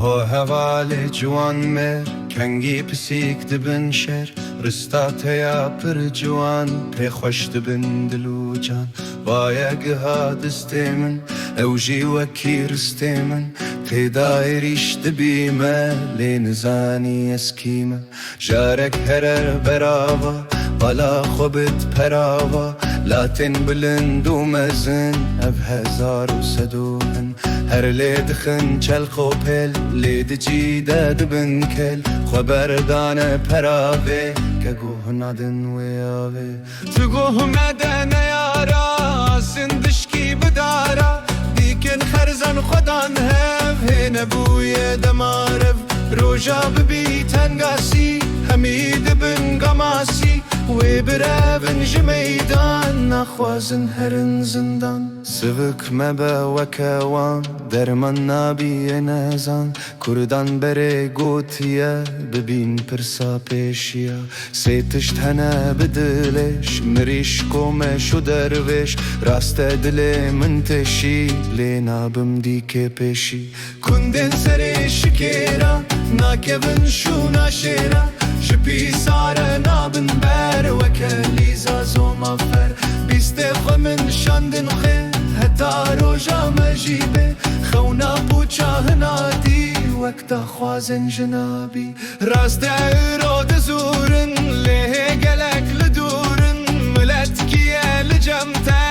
ها هوال جوان مر کنگی پسیک دبن شر رستات یا پر جوان پی خوش دبن دلو جان وایگ ها دستی من اوجی وکی رستی من تی دایریش دبی ما لین زانی اسکیما جارک هرر براوا بالا خوبت پراوا لاتن بلند و مزن اب هزار و صدوهن هر لید خن چل خوپل لید جیده دبن کل خبردان پراوه که گوه نادن ویاوه تو گوه مدن یارا سندشکی بدارا دیکن خرزن خودان هف هین بوی دمارف روژا ببی تنگاسی همید بن قماسی وی برابن جمیدان نخوازن هرن زندان سوک مبا وکوان درمان نابی نزان کردان بره گوتیا ببین پرسا پیشیا سیتشت هنه بدلش مریش کومش و دروش راست دل من تشی لینا بم دیکه پیشی کندن سر شکیرا ناکبن شو ناشیرا شپی ساره نابن بر وکلی زازو مفر بیست خمن شاندن خیر هتا روژا مجیبه خونا بوچا هنادی وقتا خوازن جنابی راست ایرو دزورن له گلک لدورن ملت کیه لجمته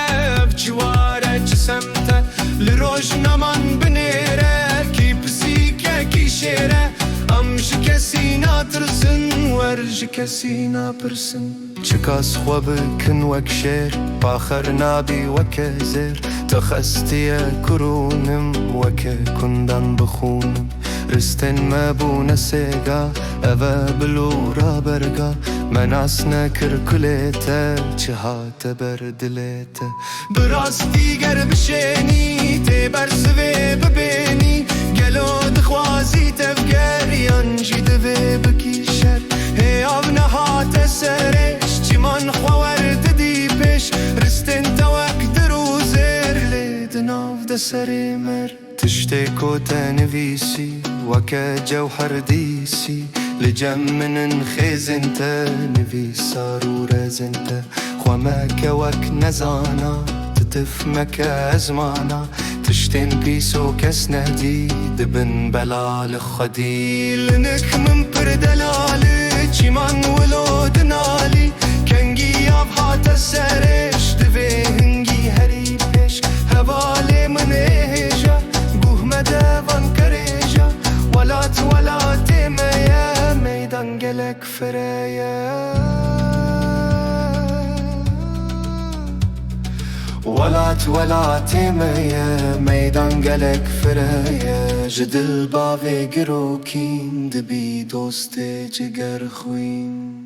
بچواره جسمته لروش نمان بنیره کی پسیکه کی شیره امش کسی ناترسن ورج کسی ناپرسن چکاس خواب کن وک شیر باخر نابی وک زیر تخستی کرونم وک کندن بخونم رستن مبون سیگا اوه بلورا برگا مناس نکر کلیتا چهات بردلیتا براستی گر بشینی تی برسوی ببینی گلو دخوازی تفگر یانجی دوی بکیشر هی آب نهات سرش چیمان خوارد دی پیش رستن توک درو زیر لید ناف دسری مر تشتی کوتا نویسی وکا جوحر دیسی لجمن خیز انتا نویسا رو رز انتا خوامک وک نزانا تتفمك ازمانا تشتين بيسو كس نهدي دبن بلال خدي لنك من بردلالي چيمان ولو دنالي كنگي يابهات السرش دفي هنگي هري بيش هوالي من ايجا قوه مدوان كريجا ولات ميا ميدان قلق فريا ولات ميا ميدان قلق فريا جدل باوي گروكين دبي دوست جگر خوين